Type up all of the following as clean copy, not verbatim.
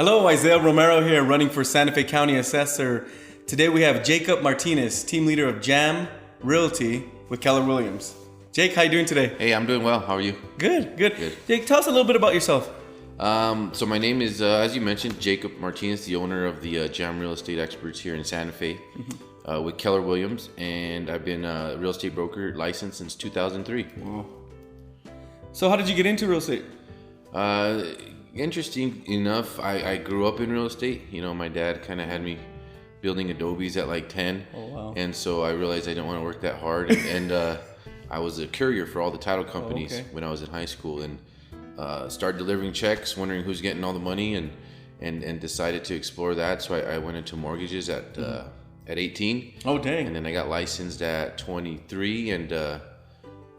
Hello, Isaiah Romero here, running for Santa Fe County Assessor. Today we have Jacob Martinez, team leader of Jam Realty with Keller Williams. Jake, how you doing today? Hey, I'm doing well. How are you? Good. Jake, tell us a little bit about yourself. So my name is, as you mentioned, Jacob Martinez, the owner of the Jam Real Estate Experts here in Santa Fe with Keller Williams, and I've been a real estate broker licensed since 2003. Wow. So how did you get into real estate? Interesting enough, I grew up in real estate. You know, my dad kind of had me building adobes at like 10. Oh, wow. And so I realized I didn't want to work that hard. And I was a courier for all the title companies when I was in high school, and started delivering checks, wondering who's getting all the money, and decided to explore that. So I went into mortgages at 18. Oh, dang. And then I got licensed at 23,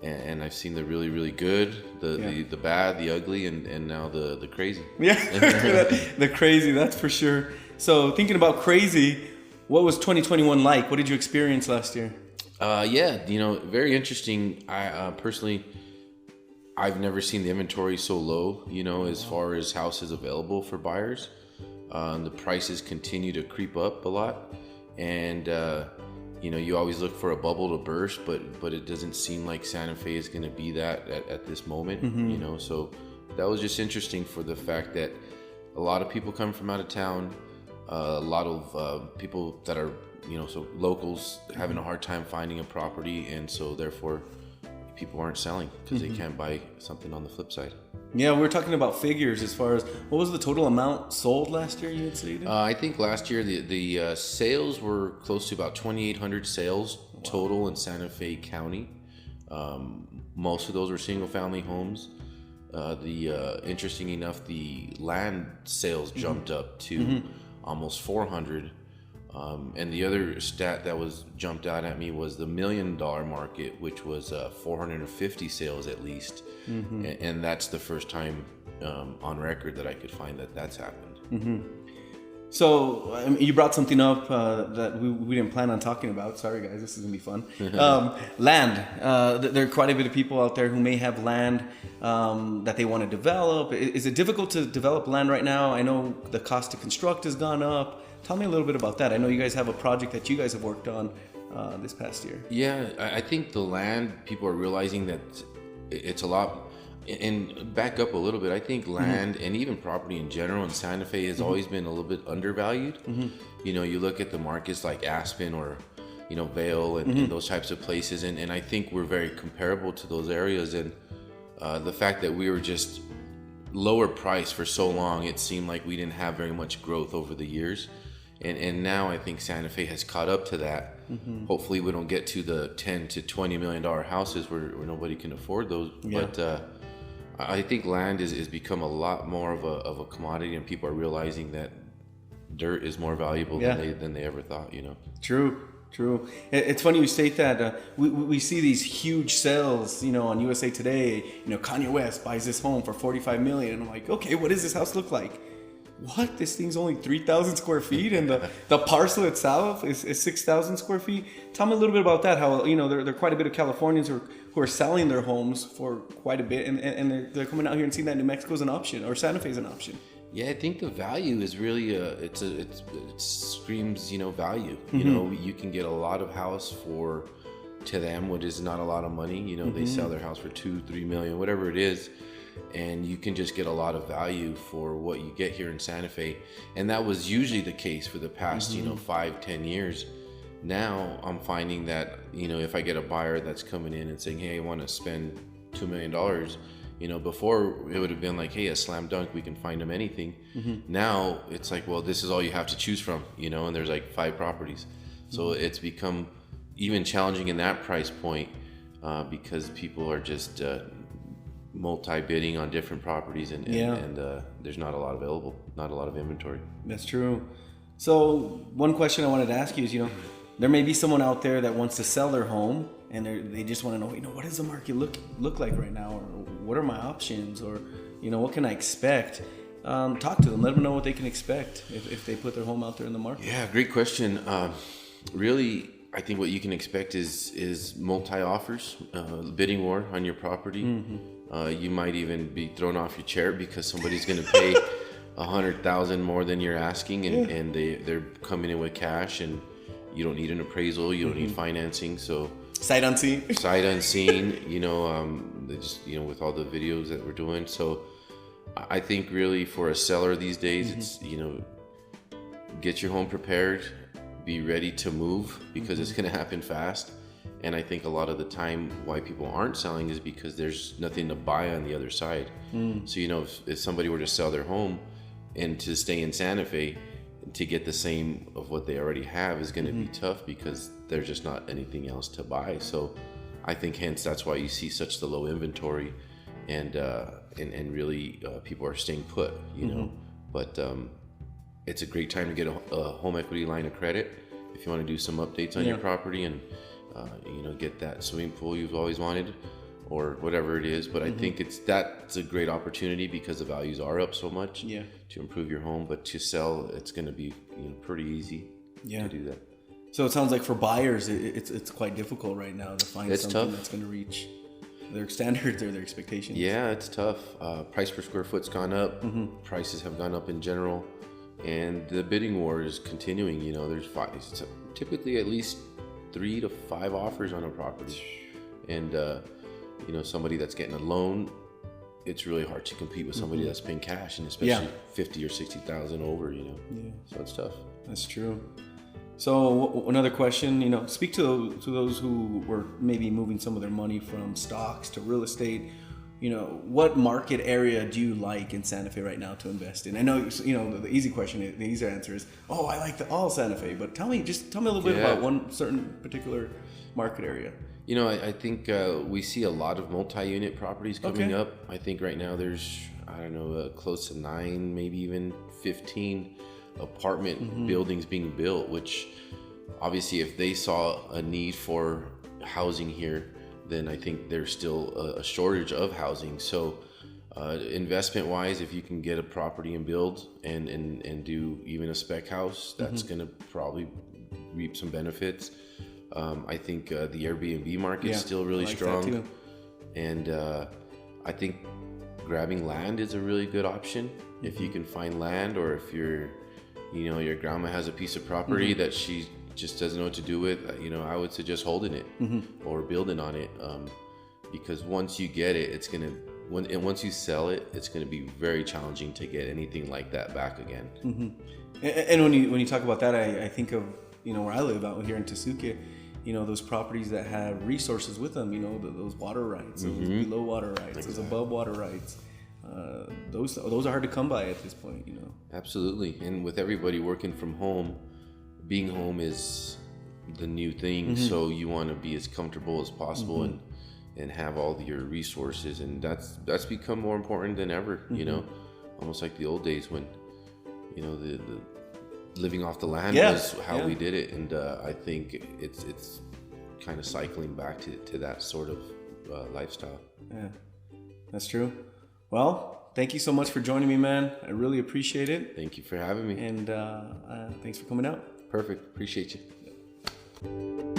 and I've seen the really, really good, the bad, the ugly, and now the crazy. Yeah, the crazy, that's for sure. So thinking about crazy, what was 2021 like? What did you experience last year? Very interesting. I personally, I've never seen the inventory so low, as far as houses available for buyers. The prices continue to creep up a lot, and you always look for a bubble to burst, but it doesn't seem like Santa Fe is going to be that at this moment. So that was just interesting for the fact that a lot of people come from out of town, a lot of people that are so locals having a hard time finding a property, and so therefore people aren't selling because they can't buy something on the flip side. Yeah, we were talking about figures as far as what was the total amount sold last year, you had stated? I think last year the sales were close to about 2,800 sales total in Santa Fe County. Most of those were single family homes. Interesting enough, the land sales jumped up to almost 400. And the other stat that was jumped out at me was the $1 million market, which was 450 sales at least. And that's the first time on record that I could find that's happened. So you brought something up that we didn't plan on talking about. Sorry guys, this is gonna be fun. Land. There are quite a bit of people out there who may have land that they want to develop. Is it difficult to develop land right now? I know the cost to construct has gone up. Tell me a little bit about that. I know you guys have a project that you guys have worked on this past year. Yeah, I think the land, people are realizing that it's a lot. And back up a little bit, I think land and even property in general in Santa Fe has always been a little bit undervalued. You look at the markets like Aspen or Vail and those types of places, and I think we're very comparable to those areas. And the fact that we were just lower price for so long, it seemed like we didn't have very much growth over the years. And now I think Santa Fe has caught up to that. Hopefully we don't get to the $10 to $20 million houses where nobody can afford those. But I think land is become a lot more of a commodity, and people are realizing that dirt is more valuable than they ever thought. True. It's funny you state that. We see these huge sales, on USA Today. Kanye West buys this home for $45 million, and I'm like, okay, what does this house look like? What? This thing's only 3,000 square feet, and the parcel itself is 6,000 square feet. Tell me a little bit about that. How there are quite a bit of Californians who are selling their homes for quite a bit, and they're coming out here and seeing that New Mexico is an option, or Santa Fe is an option. Yeah, I think the value is really it screams value. You can get a lot of house for, to them, what is not a lot of money. They sell their house for $2-3 million, whatever it is, and you can just get a lot of value for what you get here in Santa Fe. And that was usually the case for the past 5-10 years. Now I'm finding that if I get a buyer that's coming in and saying, hey, I want to spend $2 million. Before it would have been like, hey, a slam dunk, we can find them anything. Now it's like, well, this is all you have to choose from, and there's like 5 properties. So it's become even challenging in that price point because people are just multi-bidding on different properties, and there's not a lot available, not a lot of inventory. That's true. So one question I wanted to ask you is, there may be someone out there that wants to sell their home, and they just want to know, what does the market look like right now, or what are my options, or what can I expect? Talk to them, let them know what they can expect if they put their home out there in the market. Yeah, great question. Really, I think what you can expect is multi-offers, bidding war on your property. You might even be thrown off your chair because somebody's going to pay 100,000 more than you're asking, and they're coming in with cash, and you don't need an appraisal, you don't need financing, so Sight unseen. sight unseen, they just, with all the videos that we're doing. So I think really for a seller these days, it's, get your home prepared, be ready to move, because it's going to happen fast. And I think a lot of the time why people aren't selling is because there's nothing to buy on the other side. So, if somebody were to sell their home and to stay in Santa Fe, to get the same of what they already have is going to be tough, because there's just not anything else to buy. So I think hence that's why you see such the low inventory, and really people are staying put, but it's a great time to get a home equity line of credit if you want to do some updates on your property, and get that swimming pool you've always wanted, or whatever it is. But I think that's a great opportunity, because the values are up so much to improve your home. But to sell, it's going to be pretty easy to do that. So it sounds like for buyers, it's quite difficult right now to find something that's going to reach their standards or their expectations. Yeah, it's tough. Price per square foot's gone up. Prices have gone up in general, and the bidding war is continuing. There's typically at least 3 to 5 offers on a property, and somebody that's getting a loan, it's really hard to compete with somebody that's paying cash, and especially 50 or 60,000 over. So it's tough. That's true. So another question, speak to those who were maybe moving some of their money from stocks to real estate. What market area do you like in Santa Fe right now to invest in? I know, the easy question, the easy answer is, I like all Santa Fe. But tell me a little bit about one certain particular market area. I think we see a lot of multi-unit properties coming up. I think right now there's, close to 9, maybe even 15 apartment buildings being built, which obviously if they saw a need for housing here, then I think there's still a shortage of housing. So investment wise, if you can get a property and build and do even a spec house, that's going to probably reap some benefits. I think the Airbnb market is still really strong, and I think grabbing land is a really good option if you can find land, or if your grandma has a piece of property that she just doesn't know what to do with. I would suggest holding it or building on it, because once you get it, once you sell it, it's going to be very challenging to get anything like that back again. And when you talk about that, I think of where I live out here in Tesuque. Those properties that have resources with them, those water rights, those below water rights, those above water rights. Those are hard to come by at this point, Absolutely. And with everybody working from home, being home is the new thing. So you want to be as comfortable as possible and have all your resources. And that's become more important than ever, almost like the old days when, the living off the land was how we did it. And I think it's kind of cycling back to that sort of lifestyle. Yeah, that's true. Well, thank you so much for joining me, man. I really appreciate it. Thank you for having me. And thanks for coming out. Perfect. Appreciate you.